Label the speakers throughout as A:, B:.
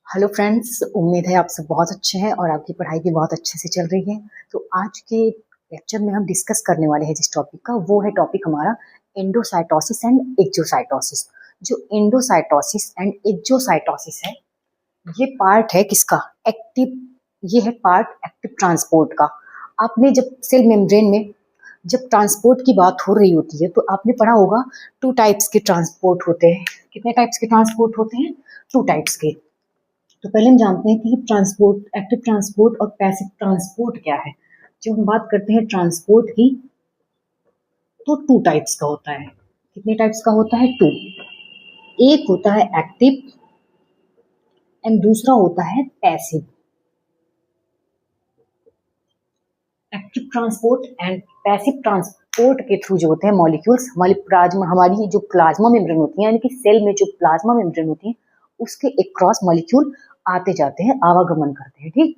A: Hello friends, उम्मीद है आप सब बहुत अच्छे हैं और आपकी पढ़ाई भी बहुत अच्छे से चल रही है। तो आज के लेक्चर में हम डिस्कस करने वाले हैं जिस टॉपिक का, वो है टॉपिक हमारा एंडोसाइटोसिस एंड एक्सोसाइटोसिस। जो एंडोसाइटोसिस एंड एक्सोसाइटोसिस है, ये पार्ट है किसका? एक्टिव। ये है पार्ट एक्टिव ट्रांसपोर्ट का। आपने जब सेल मेम्ब्रेन में जब ट्रांसपोर्ट की बात हो रही होती है तो आपने पढ़ा होगा टू टाइप्स के ट्रांसपोर्ट होते हैं। कितने टाइप्स के ट्रांसपोर्ट होते हैं? टू टाइप्स के। तो पहले हम जानते हैं कि ट्रांसपोर्ट, एक्टिव ट्रांसपोर्ट और पैसिव ट्रांसपोर्ट क्या है। जब हम बात करते हैं ट्रांसपोर्ट की तो टू टाइप्स का होता है। कितने टाइप्स का होता है? टू। एक होता है एक्टिव एंड दूसरा होता है passive. Active transport and passive transport के थ्रू जो होते हैं मॉलिक्यूल्स, हमारी जो प्लाज्मा मेम्ब्रेन होती है, यानी कि सेल में जो प्लाज्मा मेम्ब्रेन होती है उसके अक्रॉस मॉलिक्यूल आते जाते हैं, आवागमन करते हैं। ठीक।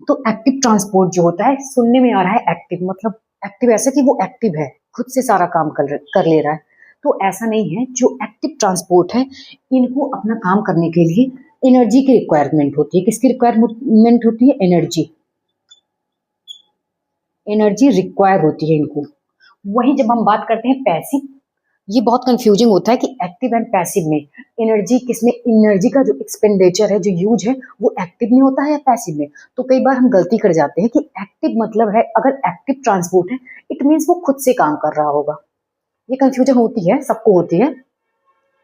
A: तो एक्टिव ट्रांसपोर्ट जो होता है, सुनने में आ रहा है एक्टिव, मतलब एक्टिव ऐसा कि वो एक्टिव है, खुद से सारा काम कर ले रहा है। तो ऐसा नहीं है। जो एक्टिव ट्रांसपोर्ट है, इनको अपना काम करने के लिए एनर्जी की रिक्वायरमेंट होती है। किसकी रिक्वायरमेंट होती है? एनर्जी। एनर्जी रिक्वायर होती है इनको। वही जब हम बात करते हैं पैसिव, ये बहुत कंफ्यूजिंग होता है कि एक्टिव एंड पैसिव में एनर्जी किसमें, एनर्जी का जो एक्सपेंडिचर है, जो यूज है, वो एक्टिव में होता है या पैसिव में। तो कई बार हम गलती कर जाते हैं कि एक्टिव मतलब है, अगर एक्टिव ट्रांसपोर्ट है इट मीन्स वो खुद से काम कर रहा होगा। ये कंफ्यूजन होती है, सबको होती है।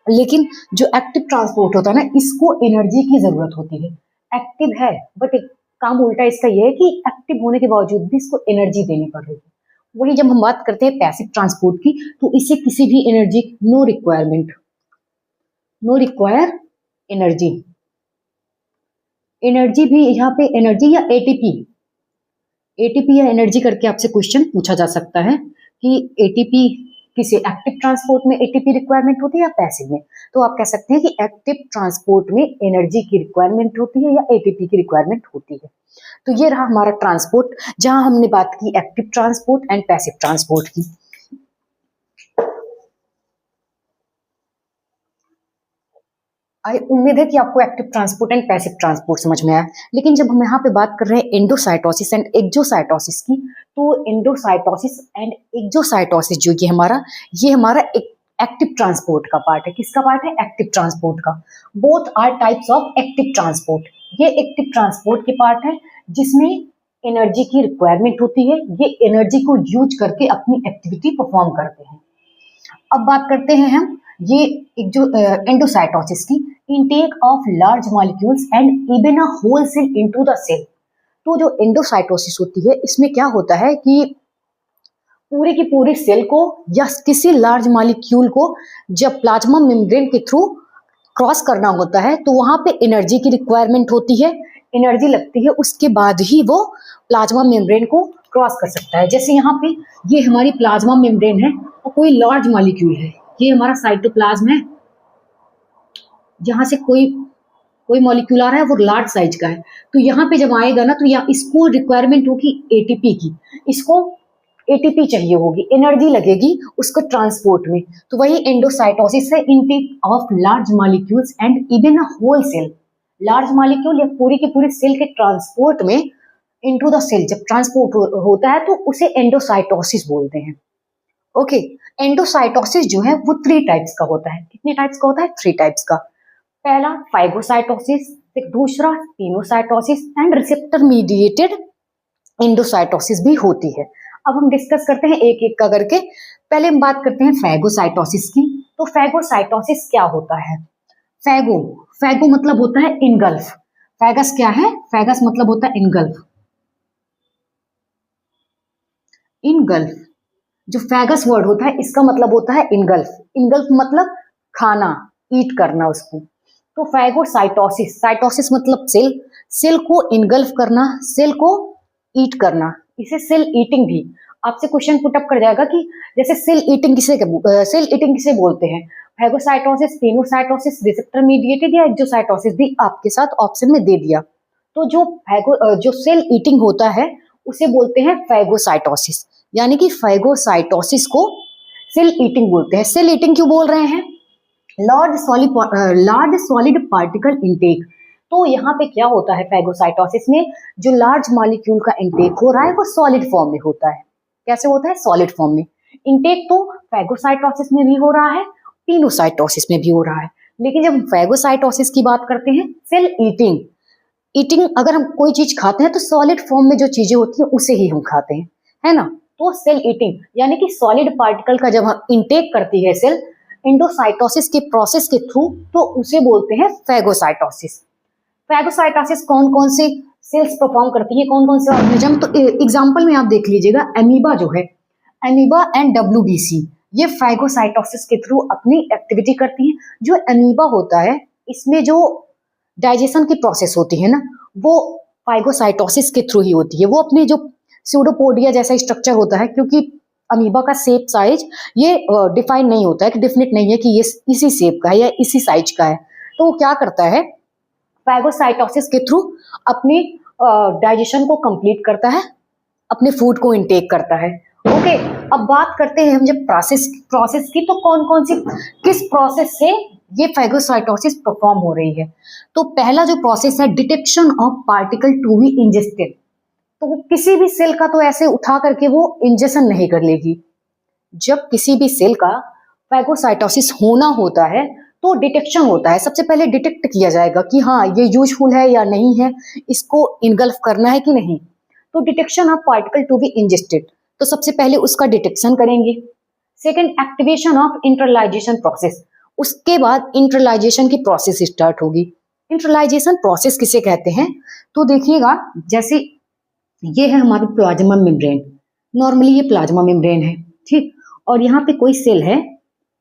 A: लेकिन जो एक्टिव ट्रांसपोर्ट होता है ना, इसको एनर्जी की जरूरत होती है। एक्टिव है बट काम उल्टा इसका यह है कि एक्टिव होने के बावजूद भी इसको एनर्जी देनी पड़ रही है। वही जब हम बात करते हैं पैसिव ट्रांसपोर्ट की, तो इसे किसी भी energy, no requirement, no require energy. Energy भी यहाँ पे एनर्जी या एटीपी, एटीपी या एनर्जी करके आपसे क्वेश्चन पूछा जा सकता है कि एटीपी किसे, एक्टिव ट्रांसपोर्ट में एटीपी रिक्वायरमेंट होती है या पैसिव में। तो आप कह सकते हैं कि एक्टिव ट्रांसपोर्ट में एनर्जी की रिक्वायरमेंट होती है या एटीपी की रिक्वायरमेंट होती है। तो ये रहा हमारा ट्रांसपोर्ट, जहां हमने बात की active transport and passive transport की। उम्मीद है कि आपको active transport and passive transport समझ में आया। लेकिन जब हम यहाँ पे बात कर रहे हैं एंडोसाइटोसिस एंड एक्सोसाइटोसिस की, तो एंडोसाइटोसिस एंड एक्सोसाइटोसिस जो ये हमारा एक एक्टिव ट्रांसपोर्ट का पार्ट है। किसका पार्ट है? एक्टिव ट्रांसपोर्ट का। Both are types of active transport. ये एक्टिव ट्रांसपोर्ट के पार्ट है जिसमें एनर्जी की रिक्वायरमेंट होती है। ये एनर्जी को यूज करके अपनी एक्टिविटी परफॉर्म करते हैं। अब बात करते हैं हम ये एक जो एंडोसाइटोसिस की, intake of large molecules and even a whole cell into the cell. तो जो एंडोसाइटोसिस होती है, इसमें क्या होता है कि पूरे की पूरी सेल को या किसी लार्ज मॉलिक्यूल को जब प्लाज्मा मेम्ब्रेन के थ्रू क्रॉस करना होता है तो वहां पे एनर्जी की रिक्वायरमेंट होती है, एनर्जी लगती है, उसके बाद ही वो प्लाज्मा मेम्ब्रेन को क्रॉस कर सकता है। जैसे यहाँ पे ये हमारी प्लाज्मा मेम्ब्रेन है और कोई लार्ज मॉलिक्यूल है, ये हमारा साइटोप्लाज्म है, जहां से कोई कोई मॉलिक्यूल आ रहा है वो लार्ज साइज का है। तो यहाँ पे जब आएगा ना, तो यहाँ इसको रिक्वायरमेंट होगी एटीपी की, इसको एटीपी चाहिए होगी, एनर्जी लगेगी उसको ट्रांसपोर्ट में। तो वही एंडोसाइटोसिस है, intake of large molecules and even a whole cell. Large molecule या पूरी की पूरी सेल के ट्रांसपोर्ट में इनटू द सेल जब ट्रांसपोर्ट होता है तो उसे एंडोसाइटोसिस बोलते हैं। ओके। एंडोसाइटोसिस जो है वो थ्री टाइप्स का होता है। कितने टाइप्स का होता है? थ्री टाइप्स का। पहला फाइगोसाइटोसिस, दूसरा pinocytosis and receptor mediated endocytosis भी होती है। अब हम डिस्कस करते हैं एक एक का करके। पहले हम बात करते हैं फैगोसाइटोसिस की। तो फैगोसाइटोसिस क्या होता है? फैगो, फैगो मतलब होता है इनगल्फ। फैगस क्या है? फैगस मतलब होता है इनगल्फ। इनगल्फ, जो फैगस वर्ड होता है इसका मतलब होता है इनगल्फ। इनगल्फ मतलब खाना, ईट करना उसको। तो फैगोसाइटोसिस, साइटोसिस मतलब सेल, सेल को इनगल्फ करना, सेल को ईट करना, इसे सेल ईटिंग भी। आपसे क्वेश्चन पुटअप कर जाएगा कि जैसे सेल ईटिंग किसे बोलते हैं? फैगोसाइटोसिस, पिनोसाइटोसिस, रिसेप्टर मीडिएटेड या एक्सोसाइटोसिस भी आपके साथ ऑप्शन में दे दिया। तो जो सेल ईटिंग होता है उसे बोलते हैं फैगोसाइटोसिस, यानी कि फैगोसाइटोसिस को सेल ईटिंग बोलते हैं। सेल ईटिंग क्यों बोल रहे हैं? लार्ज सॉलिड पार्टिकल इंटेक, तो यहाँ पे क्या होता है फैगोसाइटोसिस में, जो लार्ज मॉलिक्यूल का इंटेक हो रहा है वो सॉलिड फॉर्म में होता है। कैसे होता है? सॉलिड फॉर्म में। इंटेक तो फैगोसाइटोसिस में भी हो रहा है, पिनोसाइटोसिस में भी हो रहा है। लेकिन जब फैगोसाइटोसिस की बात करते हैं, सेल ईटिंग, अगर हम कोई चीज खाते हैं तो सॉलिड फॉर्म में जो चीजें होती हैं उसे ही हम खाते हैं, है ना। तो सेल ईटिंग यानी कि सॉलिड पार्टिकल का जब हम इंटेक करती है सेल एंडोसाइटोसिस के प्रोसेस के थ्रू, तो उसे बोलते हैं फैगोसाइटोसिस। फैगोसाइटोसिस कौन कौन से सेल्स परफॉर्म करती है, कौन कौन से ऑर्गेनिज्म, तो एग्जांपल में आप देख लीजिएगा, अमीबा जो है, अमीबा एंड WBC, ये फैगोसाइटोसिस के थ्रू अपनी एक्टिविटी करती है। जो अमीबा होता है इसमें जो डाइजेशन की प्रोसेस होती है ना, वो फाइगोसाइटोसिस के थ्रू ही होती है। वो अपने जो स्यूडोपोडिया जैसा स्ट्रक्चर होता है, क्योंकि अमीबा का शेप साइज ये डिफाइन नहीं होता है, कि डेफिनेट नहीं है कि ये इसी शेप का है या इसी साइज का है। तो वो क्या करता है, फैगोसाइटोसिस के थ्रू अपनी डाइजेशन को कंप्लीट करता है, अपने फूड को इनटेक करता है। ओके, अब बात करते हैं हम जब प्रोसेस की, तो कौन कौन सी किस प्रोसेस से ये फैगोसाइटोसिस परफॉर्म हो रही है। तो पहला जो प्रोसेस है, detection of particle to be ingested. तो किसी भी सेल का तो ऐसे उठा करके वो इंजेक्शन नहीं कर लेगी। जब किसी भी सेल का फैगोसाइटोसिस होना होता है तो डिटेक्शन होता है। सबसे पहले डिटेक्ट किया जाएगा कि हाँ ये यूजफुल है या नहीं है, इसको इनगल्फ करना है कि नहीं। तो detection of particle to be ingested, तो सबसे पहले उसका डिटेक्शन करेंगे। Second, activation of internalization process, उसके बाद इंटरलाइजेशन की प्रोसेस स्टार्ट होगी। इंटरलाइजेशन प्रोसेस किसे कहते हैं, तो देखिएगा, जैसे ये है हमारा प्लाज्मा मेम्ब्रेन, नॉर्मली ये प्लाज्मा मेम्ब्रेन है, ठीक। और यहाँ पे कोई सेल है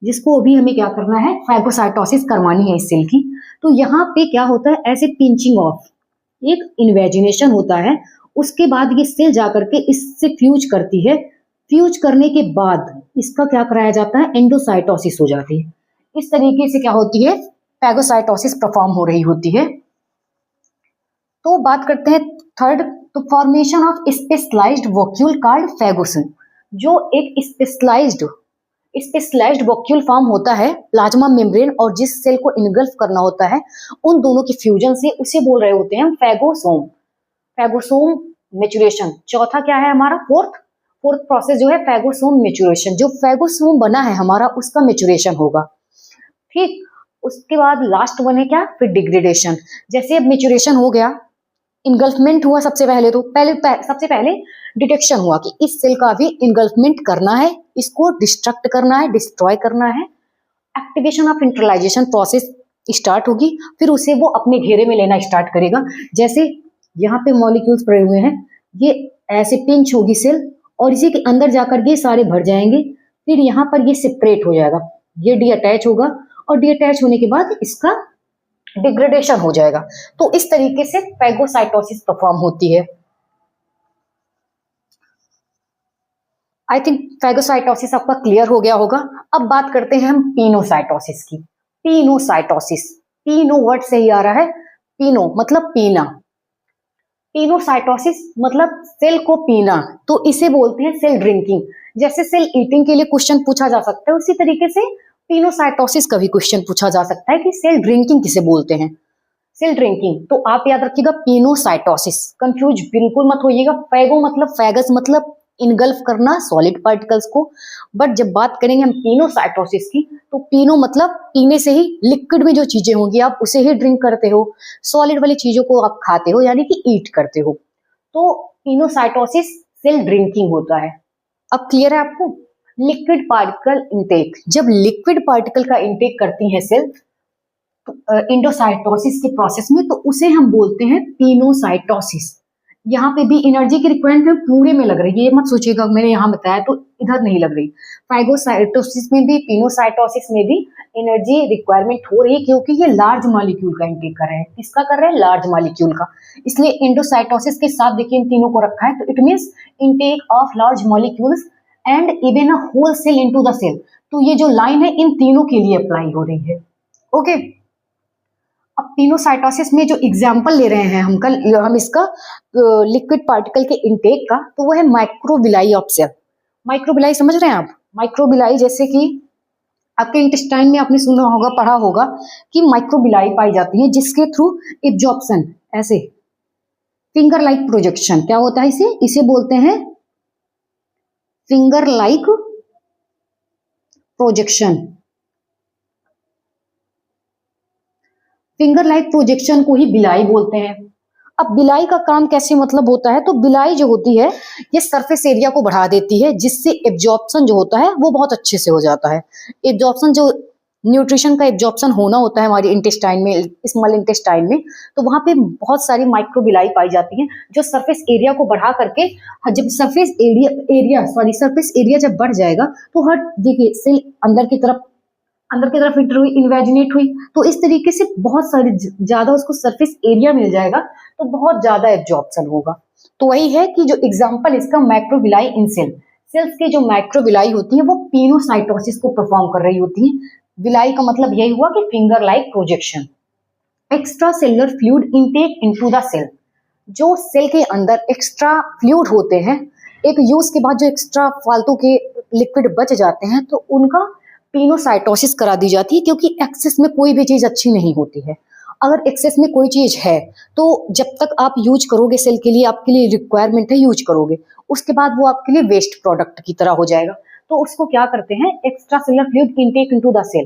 A: जिसको अभी हमें क्या करना है, फैगोसाइटोसिस करवानी है इस सेल की। तो यहाँ पे क्या होता है, ऐसे पिंचिंग ऑफ, एक इन्वेजिनेशन होता है, उसके बाद ये सेल जाकर के इससे फ्यूज करती है। फ्यूज करने के बाद इसका क्या कराया जाता है, एंडोसाइटोसिस हो जाती है। इस तरीके से क्या होती है, फैगोसाइटोसिस परफॉर्म हो रही होती है। तो बात करते हैं थर्ड, तो formation of specialized vacuole called phagosome. जो एक स्पेशलाइज्ड वॉक्यूल फॉर्म होता है प्लाज्मा मेम्ब्रेन और जिस सेल को इनगल्फ करना होता है, उन दोनों की फ्यूजन से उसे बोल रहे होते हैं हम फैगोसोम। फैगोसोम मैच्योरेशन, चौथा क्या है हमारा, फोर्थ प्रोसेस जो है फैगोसोम मैच्योरेशन। जो फैगोसोम बना है हमारा उसका मैच्योरेशन होगा, ठीक। उसके बाद लास्ट वन है क्या, फिर डिग्रेडेशन। जैसे अब मैच्योरेशन हो गया, इनगल्फमेंट हुआ, सबसे पहले तो सबसे पहले डिटेक्शन हुआ कि इस सेल का भी इनगल्फमेंट करना है, इसको डिस्ट्रक्ट करना है, डिस्ट्रॉय करना है। Activation of internalization process start होगी, फिर उसे वो अपने घेरे में लेना स्टार्ट करेगा। जैसे यहाँ पे मॉलिक्यूल्स पड़े हुए हैं, ये ऐसे पिंच होगी सेल और इसी के अंदर जाकर ये सारे भर जाएंगे। फिर यहाँ पर ये सेपरेट हो जाएगा, ये डीअटैच होगा और डीअटैच होने के बाद इसका डिग्रेडेशन हो जाएगा। तो इस तरीके से फैगोसाइटोसिस परफॉर्म होती है। आई थिंक फैगोसाइटोसिस आपका क्लियर हो गया होगा। अब बात करते हैं हम पिनोसाइटोसिस की। पिनोसाइटोसिस, पीनो वर्ड से ही आ रहा है, पीनो मतलब पीना, पिनोसाइटोसिस मतलब सेल को पीना, तो इसे बोलते हैं सेल ड्रिंकिंग। जैसे सेल ईटिंग के लिए क्वेश्चन पूछा जा सकता है, उसी तरीके से पिनोसाइटोसिस का भी क्वेश्चन पूछा जा सकता है कि सेल ड्रिंकिंग किसे बोलते हैं। सेल ड्रिंकिंग, तो आप याद रखिएगा पिनोसाइटोसिस, कंफ्यूज बिल्कुल मत होइएगा। फैगो मतलब फैगस मतलब इनगल्फ करना सॉलिड पार्टिकल्स को, बट जब बात करेंगे हम पिनोसाइटोसिस की, तो पिनो मतलब पीने से ही, लिक्विड में जो चीजें होंगी आप उसे ही ड्रिंक करते हो, सॉलिड वाली चीजों को आप खाते हो यानी कि ईट करते हो। तो पिनोसाइटोसिस सेल ड्रिंकिंग होता है। अब क्लियर है आपको। लिक्विड पार्टिकल इंटेक, जब लिक्विड पार्टिकल का इंटेक करती है सेल इंडोसाइटोसिस के प्रोसेस में, तो उसे हम बोलते हैं पिनोसाइटोसिस। यहाँ पे भी एनर्जी की रिक्वायरमेंट पूरे में लग रही है, ये मत सोचिएगा मैंने यहाँ बताया तो इधर नहीं लग रही। फैगोसाइटोसिस में भी, पिनोसाइटोसिस में भी एनर्जी रिक्वायरमेंट हो रही है, क्योंकि ये लार्ज मॉलिक्यूल का इंटेक कर रहे हैं। किसका कर रहे हैं, लार्ज मॉलिक्यूल का। इसलिए एंडोसाइटोसिस के साथ देखिए इन तीनों को रखा है, तो it means intake of large molecules and even a whole cell into the cell. तो ये जो लाइन है इन तीनों के लिए अप्लाई हो रही है। ओके, अब पिनोसाइटोसिस में जो एग्जाम्पल ले रहे हैं हम इसका लिक्विड पार्टिकल के इंटेक का, तो वो है माइक्रोबिलाई ऑफ सेल। माइक्रोबिलाई समझ रहे हैं आप, माइक्रोबिलाई जैसे कि आपके इंटेस्टाइन में आपने सुना होगा, पढ़ा होगा कि माइक्रोबिलाई पाई जाती हैं जिसके थ्रू एब्जॉर्प्शन, ऐसे फिंगर लाइक प्रोजेक्शन, क्या होता है इसे, इसे बोलते हैं finger like projection. Finger like projection को ही बिलाई बोलते हैं। अब बिलाई का काम कैसे मतलब होता है, तो बिलाई जो होती है ये सरफेस एरिया को बढ़ा देती है जिससे एब्जॉर्प्शन जो होता है वो बहुत अच्छे से हो जाता है। एब्जॉर्प्शन जो न्यूट्रिशन का एब्जॉर्प्शन होना होता है हमारे इंटेस्टाइन में, स्मॉल इंटेस्टाइन में, तो वहां पे बहुत सारी माइक्रोबिलाई पाई जाती हैं जो सरफेस एरिया को बढ़ा करके, जब सरफेस एरिया जब बढ़ जाएगा तो हर देखिए सेल अंदर की तरफ इंटर हुई, इन्वेजिनेट हुई, तो इस तरीके से बहुत सारी ज्यादा उसको सरफेस एरिया मिल जाएगा तो बहुत ज्यादा एब्जॉर्प्शन होगा। तो वही है कि जो एग्जांपल इसका मैक्रोविलाई इन सेल्स के जो मैक्रोविलाई होती है वो पिनोसाइटोसिस को परफॉर्म कर रही होती है। विलाई का मतलब यही हुआ कि finger like projection. Extra cellular fluid intake into the cell, जो सेल के अंदर एक्स्ट्रा फ्लूइड होते हैं, एक यूज के बाद जो एक्स्ट्रा फालतू के लिक्विड बच जाते हैं तो उनका पिनोसाइटोसिस करा दी जाती है, क्योंकि एक्सेस में कोई भी चीज अच्छी नहीं होती है। अगर एक्सेस में कोई चीज है तो जब तक आप यूज करोगे सेल के लिए, आपके लिए रिक्वायरमेंट है, यूज करोगे, उसके बाद वो आपके लिए वेस्ट प्रोडक्ट की तरह हो जाएगा। तो उसको क्या करते हैं, extra cellular fluid intake into the cell,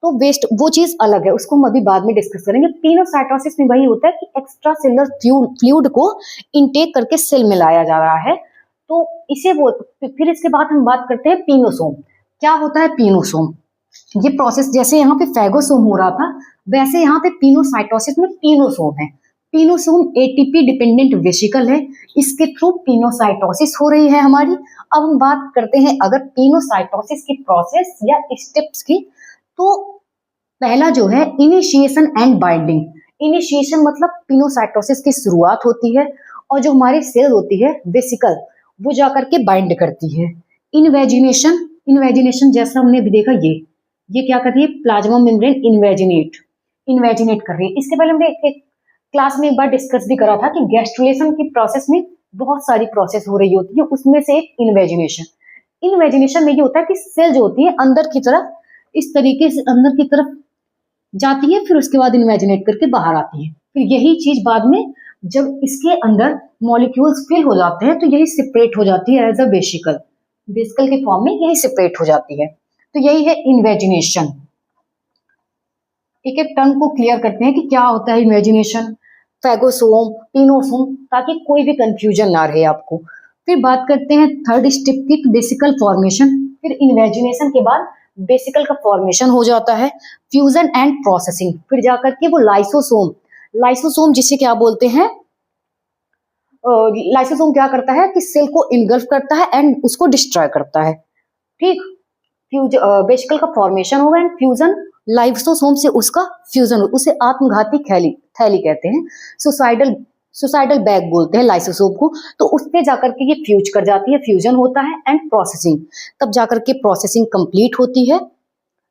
A: तो वेस्ट वो चीज अलग है, उसको हम अभी बाद में डिस्कस करेंगे। पिनोसाइटोसिस में वही होता है कि एक्स्ट्रा सेलुलर फ्लूइड को इनटेक करके सेल में लाया जा रहा है, तो इसे वो। फिर इसके बाद हम बात करते हैं पिनोसोम। क्या होता है पिनोसोम, ये प्रोसेस जैसे यहाँ पे फैगोसोम हो रहा था वैसे यहाँ पे पिनोसाइटोसिस में पिनोसोम है। पिनोसोम एटीपी डिपेंडेंट वेसिकल है, इसके थ्रू पिनोसाइटोसिस हो रही है हमारी। अब हम बात करते हैं अगर पिनोसाइटोसिस की प्रोसेस या स्टेप्स की, तो पहला जो है इनिशिएशन एंड बाइंडिंग। इनिशिएशन मतलब पिनोसाइटोसिस की शुरुआत होती है और जो हमारी सेल होती है वेसिकल वो जाकर के बाइंड करती है। इन्वेजिनेशन जैसा हमने अभी देखा, ये क्या कर रही है, प्लाज्मा मेम्ब्रेन इन्वेजिनेट कर रही है। इसके पहले हमने एक क्लास में एक बार डिस्कस भी करा था कि गैस्ट्रुलेशन की प्रोसेस में बहुत सारी प्रोसेस हो रही होती है, उसमें से एक इन्वेजिनेशन में ये होता है कि सेल जो होती है अंदर की तरफ इस तरीके से अंदर की तरफ जाती है, फिर उसके बाद इन्वेजिनेट करके बाहर आती है। फिर यही चीज बाद में जब इसके अंदर मॉलिक्यूल्स फिल हो जाते हैं तो यही सेपरेट हो जाती है एज अ वेसिकल के फॉर्म में यही सेपरेट हो जाती है। तो यही है इन्वेजिनेशन। एक एक टर्म को क्लियर करते हैं कि क्या होता है इन्वेजिनेशन, फैगोसोम, पिनोसोम, ताकि कोई भी कंफ्यूजन ना रहे आपको। फिर बात करते हैं थर्ड स्टेप की, बेसिकल फॉर्मेशन। फिर इन्वेजिनेशन के बाद बेसिकल का फॉर्मेशन हो जाता है, फ्यूजन एंड प्रोसेसिंग, फिर जाकर के वो लाइसोसोम जिसे क्या बोलते हैं, लाइसोसोम क्या करता है कि सेल को इनगल्फ करता है एंड उसको डिस्ट्रॉय करता है। ठीक, बेसिकल का फॉर्मेशन होगा एंड फ्यूजन, लाइसोसोम से उसका फ्यूजन, उसे आत्मघाती थैली कहते हैं, सुसाइडल बैग बोलते हैं लाइसोसोम को। तो उससे जाकर के ये फ्यूज कर जाती है, फ्यूजन होता है एंड प्रोसेसिंग, तब जाकर के प्रोसेसिंग कंप्लीट होती है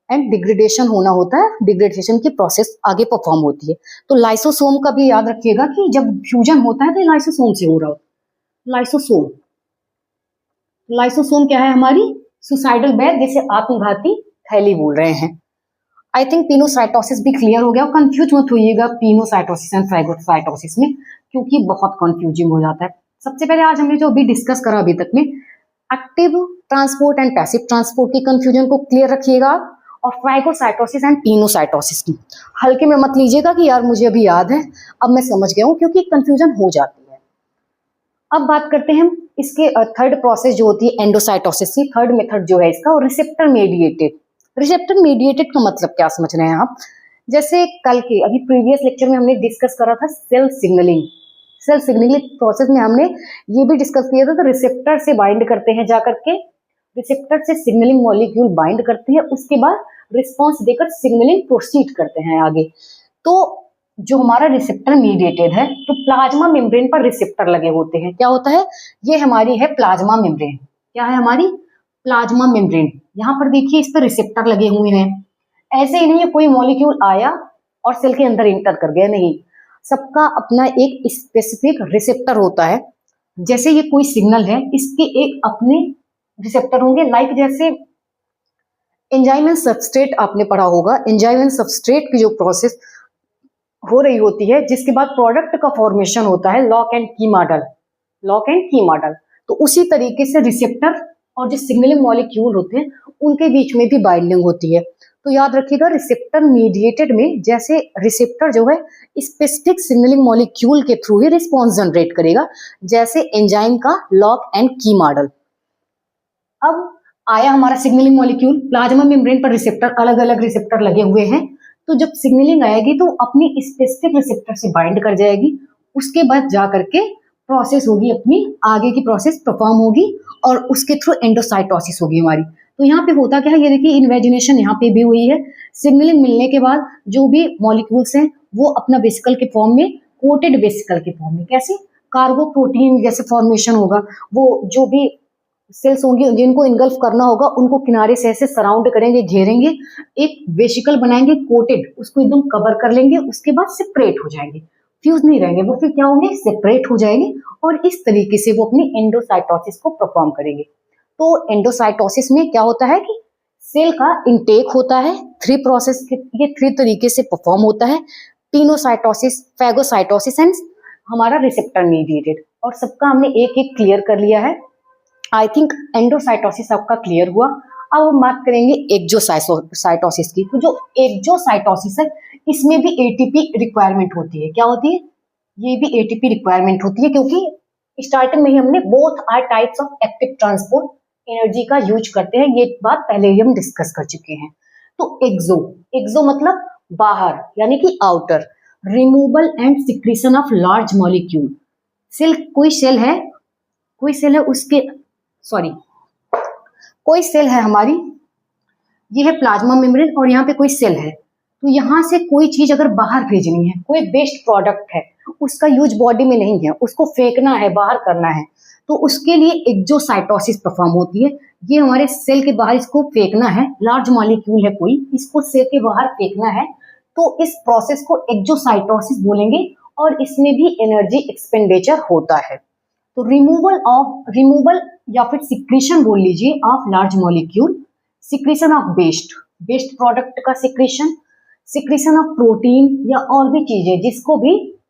A: एंड डिग्रेडेशन होना होता है, डिग्रेडेशन की प्रोसेस आगे परफॉर्म होती है। तो लाइसोसोम का भी याद रखिएगा कि जब फ्यूजन होता है तो लाइसोसोम से हो रहा होता है। लाइसोसोम क्या है हमारी, सुसाइडल बैग, जिसे आत्मघाती थैली बोल रहे हैं। आई थिंक पिनोसाइटोसिस भी क्लियर हो गया, और कंफ्यूज मत होइएगा पिनोसाइटोसिस एंड फैगोसाइटोसिस में, क्योंकि बहुत कंफ्यूजिंग हो जाता है। सबसे पहले आज हमने जो अभी डिस्कस करा अभी तक में, active transport and passive transport की कंफ्यूजन को क्लियर रखिएगा, और फैगोसाइटोसिस एंड पिनोसाइटोसिस की हल्के में मत लीजिएगा कि यार मुझे अभी याद है, अब मैं समझ गया हूँ, क्योंकि कंफ्यूजन हो जाती है। अब बात करते हैं हम इसके थर्ड प्रोसेस जो होती है एंडोसाइटोसिस की, थर्ड मेथड जो है इसका, और रिसेप्टर मेडिएटेड का मतलब क्या समझ रहे हैं आप। जैसे कल के अभी प्रीवियस लेक्चर में हमने डिस्कस करा था सेल सिग्नलिंग प्रोसेस में हमने ये भी डिस्कस किया था, तो रिसेप्टर से बाइंड करते हैं, जाकर के रिसेप्टर से सिग्नलिंग मॉलिक्यूल बाइंड करते हैं, उसके बाद रिस्पॉन्स देकर सिग्नलिंग प्रोसीड करते हैं आगे। तो जो हमारा रिसेप्टर मीडिएटेड है, तो प्लाज्मा मेम्ब्रेन पर रिसेप्टर लगे होते हैं। क्या होता है, ये हमारी है प्लाज्मा मेम्ब्रेन। क्या है हमारी प्लाज्मा मेम्ब्रेन, यहाँ पर देखिए इस पर रिसेप्टर लगे हुए हैं। ऐसे ही नहीं कोई मॉलिक्यूल आया और सेल के अंदर इंटर कर गया, नहीं, सबका अपना एक स्पेसिफिक रिसेप्टर होता है। जैसे ये कोई सिग्नल है, इसके एक अपने रिसेप्टर होंगे, लाइक जैसे एंजाइम एंड सबस्ट्रेट आपने पढ़ा होगा। एंजाइम एंड सबस्ट्रेट की जो प्रोसेस हो रही होती है, जिसके बाद प्रोडक्ट का फॉर्मेशन होता है लॉक एंड की मॉडल, लॉक एंड की मॉडल। तो उसी तरीके से रिसेप्टर और जो सिग्नलिंग मॉलिक्यूल होते हैं उनके बीच में भी बाइंडिंग होती है। तो याद रखिएगा, रिसेप्टर मीडिएटेड में जैसे रिसेप्टर जो है स्पेसिफिक सिग्नलिंग मॉलिक्यूल के थ्रू ही रिस्पॉन्स जनरेट करेगा, जैसे एंजाइम का लॉक एंड की मॉडल। अब आया हमारा सिग्नलिंग मॉलिक्यूल, प्लाज्मा मेम्ब्रेन पर रिसेप्टर, अलग अलग रिसेप्टर लगे हुए हैं। तो जब सिग्नलिंग आएगी तो अपनी स्पेसिफिक रिसेप्टर से बाइंड कर जाएगी, उसके बाद जा करके प्रोसेस होगी, अपनी आगे की प्रोसेस परफॉर्म होगी और उसके थ्रू एंडोसाइटोसिस होगी हमारी। तो यहाँ पे होता क्या है, ये देखिए इन्वेजिनेशन यहाँ पे भी हुई है। सिग्नलिंग मिलने के बाद जो भी मॉलिक्यूल्स हैं वो अपना वेसिकल के फॉर्म में, कोटेड वेसिकल के फॉर्म में, कैसे कार्गो प्रोटीन जैसे फॉर्मेशन होगा, वो जो भी सेल्स होंगी जिनको इनगल्फ करना होगा उनको किनारे से ऐसे सराउंड करेंगे, घेरेंगे, एक वेसिकल बनाएंगे कोटेड, उसको एकदम कवर कर लेंगे, उसके बाद सेपरेट हो जाएंगे, फ्यूज नहीं रहेंगे, वो फिर क्या होंगे, सेपरेट हो जाएंगे और इस तरीके से वो अपनी एंडोसाइटोसिस को परफॉर्म करेंगे। तो एंडोसाइटोसिस में क्या होता है कि सेल का इंटेक होता है, थ्री प्रोसेस, ये थ्री तरीके से परफॉर्म होता है, टिनोसाइटोसिस, फैगोसाइटोसिस एंड हमारा रिसेप्टर मीडिएटेड। और सबका हमने एक एक क्लियर कर लिया है। आई थिंक एंडोसाइटोसिस आपका क्लियर हुआ। अब हम बात करेंगे एक्सोसाइटोसिस की। तो जो एक्सोसाइटोसिस है इसमें भी एटीपी रिक्वायरमेंट होती है। क्या होती है? ये भी एटीपी रिक्वायरमेंट होती है, क्योंकि स्टार्टिंग में ही हमने both are types of active transport energy का यूज करते हैं, ये बात पहले ही हम डिस्कस कर चुके हैं। तो एक्सो मतलब बाहर यानी कि outer, removal and secretion of large molecule. कोई सेल है उसके कोई सेल है हमारी, ये है प्लाज्मा मेम्ब्रेन और यहाँ पे कोई सेल है। तो यहाँ से कोई चीज अगर बाहर भेजनी है, कोई वेस्ट प्रोडक्ट है, उसका यूज बॉडी में नहीं है, उसको फेंकना है, बाहर करना है, तो उसके लिए एक्सोसाइटोसिस परफॉर्म होती है। ये हमारे सेल के बाहर इसको फेंकना है, लार्ज मॉलिक्यूल है कोई, इसको सेल के बाहर फेंकना है, तो इस प्रोसेस को एक्सोसाइटोसिस बोलेंगे और इसमें भी एनर्जी एक्सपेंडिचर होता है। तो रिमूवल या फिर सिक्रीशन बोल लीजिए of large molecule, secretion of waste product का सिक्रीशन ऑफ प्रोटीन या और भी चीजें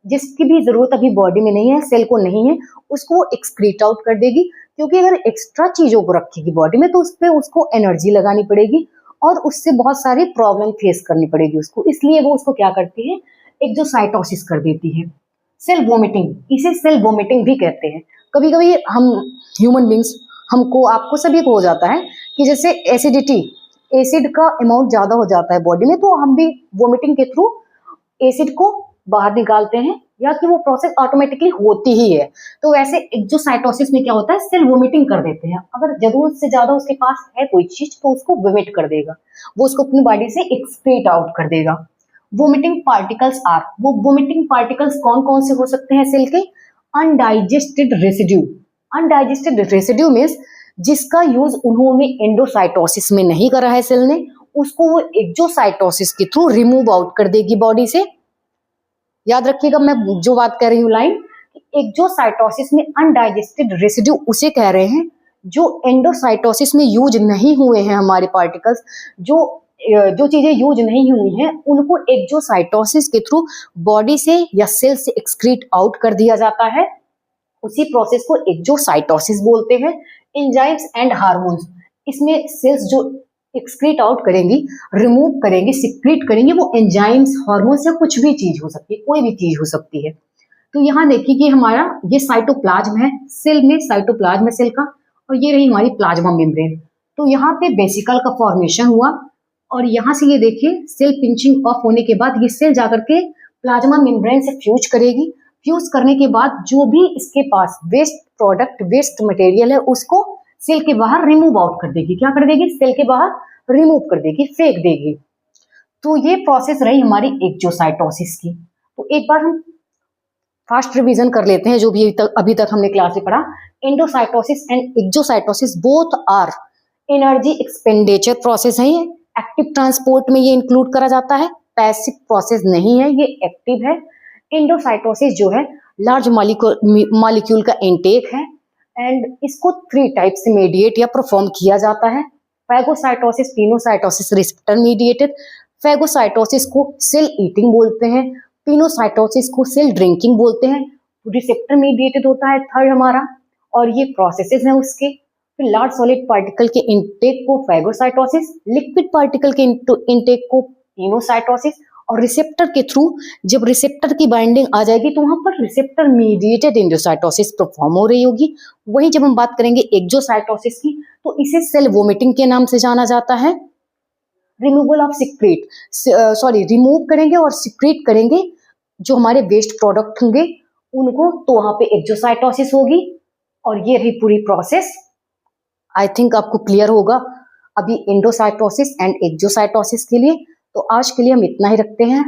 A: जिसकी भी जरूरत अभी बॉडी में नहीं है, सेल को नहीं है, उसको एक्सक्रीट आउट कर देगी। क्योंकि अगर एक्स्ट्रा चीजों को रखेगी बॉडी में तो उस पर उसको एनर्जी लगानी पड़ेगी और उससे बहुत सारी प्रॉब्लम फेस करनी पड़ेगी उसको, इसलिए वो उसको क्या करती है, एक्सोसाइटोसिस कर देती है। सेल वोमिटिंग, इसे सेल वोमिटिंग भी कहते हैं। कभी कभी हम ह्यूमन बींग्स, हमको, आपको, सभी को हो जाता है कि जैसे एसिड का अमाउंट ज्यादा हो जाता है बॉडी में, तो हम भी वोमिटिंग के थ्रू एसिड को बाहर निकालते हैं, या कि वो प्रोसेस ऑटोमेटिकली होती ही है। तो वैसे एक्सोसाइटोसिस में क्या होता है, सेल वोमिटिंग कर देते हैं। अगर जरूरत से ज्यादा उसके पास है कोई चीज तो उसको वोमिट कर देगा, वो उसको अपनी बॉडी से एक्सक्रीट आउट कर देगा। वोमिटिंग पार्टिकल्स कौन कौन से हो सकते हैं सेल के? अनडाइजेस्टेड रेसिड्यू मीन्स जिसका यूज उन्होंने एंडोसाइटोसिस में नहीं करा है सेल ने, उसको वो एक्सोसाइटोसिस के थ्रू रिमूव आउट कर देगी बॉडी से। याद रखिएगा मैं जो बात कर रही हूँ लाइन, एक्सोसाइटोसिस में अनडाइजेस्टेड रेसिड्यू उसे कह रहे हैं जो एंडोसाइटोसिस में यूज नहीं हुए हैं हमारे पार्टिकल्स, जो चीजें यूज नहीं हुई हैं उनको एक्सोसाइटोसिस के थ्रू बॉडी से या सेल से एक्सक्रीट आउट कर दिया जाता है। उसी प्रोसेस को एक्सोसाइटोसिस बोलते हैं। एंजाइम्स एंड हार्मोन्स, इसमें सेल्स जो एक्सक्रीट आउट करेंगी, रिमूव करेंगी, सिक्रीट करेंगी, वो एंजाइम्स, हार्मोन्स या कुछ भी चीज हो सकती है, कोई भी चीज हो सकती है। तो यहाँ देखिए कि हमारा ये साइटोप्लाज्म है, सेल में साइटोप्लाज्म है सेल का, और ये रही हमारी प्लाज्मा मेम्ब्रेन। तो यहाँ पे वेसिकल का फॉर्मेशन हुआ और यहाँ से ये देखिए सेल पिंचिंग ऑफ होने के बाद ये सेल जाकर के प्लाज्मा मेम्ब्रेन से फ्यूज करेगी। फ्यूज करने के बाद जो भी इसके पास वेस्ट प्रोडक्ट, वेस्ट मटेरियल है, उसको सेल के बाहर रिमूव आउट कर देगी। क्या कर देगी? सेल के बाहर रिमूव कर देगी, फेंक देगी। तो ये प्रोसेस रही हमारी एक्सोसाइटोसिस की। तो एक बार हम फास्ट रिवीजन कर लेते हैं जो भी अभी तक हमने क्लास में पढ़ा। Endocytosis and exocytosis both are energy expenditure process है। ये एक्टिव ट्रांसपोर्ट में ये इंक्लूड करा जाता है, पैसिव प्रोसेस नहीं है, ये एक्टिव है। एंडोसाइटोसिस जो है लार्ज मॉलिक्यूल का इनटेक है एंड इसको 3 टाइप से मेडिएट या परफॉर्म किया जाता है। Phagocytosis, pinocytosis receptor mediated. Phagocytosis को सेल ईटिंग बोलते हैं, पिनोसाइटोसिस को सेल ड्रिंकिंग बोलते हैं। रिसेप्टर मीडिएटेड होता है थर्ड हमारा, और ये प्रोसेसेस हैं उसके। फिर लार्ज सॉलिड पार्टिकल के इनटेक को फैगोसाइटोसिस, लिक्विड पार्टिकल के इनटेक को पिनोसाइटोसिस, और रिसेप्टर के थ्रू जब रिसेप्टर की बाइंडिंग आ जाएगी तो वहां पर रिसेप्टर मीडिएटेड एंडोसाइटोसिस परफॉर्म हो रही होगी। वहीं जब हम बात करेंगे एक्सोसाइटोसिस की, तो इसे सेल वोमिटिंग के नाम से जाना जाता है। रिमूवल ऑफ सिक्रेट, रिमूव करेंगे और सिक्रेट करेंगे जो हमारे वेस्ट प्रोडक्ट होंगे उनको, तो वहां पे एक्सोसाइटोसिस होगी। और ये रही पूरी प्रोसेस। आई थिंक आपको क्लियर होगा अभी एंडोसाइटोसिस एंड एक्सोसाइटोसिस के लिए। तो आज के लिए हम इतना ही रखते हैं।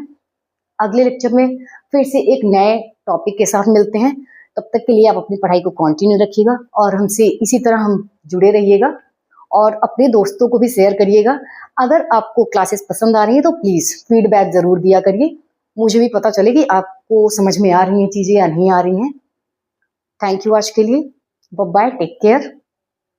A: अगले लेक्चर में फिर से एक नए टॉपिक के साथ मिलते हैं। तब तक के लिए आप अपनी पढ़ाई को कंटिन्यू रखिएगा और हमसे इसी तरह हम जुड़े रहिएगा, और अपने दोस्तों को भी शेयर करिएगा। अगर आपको क्लासेस पसंद आ रही हैं तो प्लीज़ फीडबैक ज़रूर दिया करिए, मुझे भी पता चले कि आपको समझ में आ रही हैं चीज़ें या नहीं आ रही हैं। थैंक यू आज के लिए। Bye bye, take care.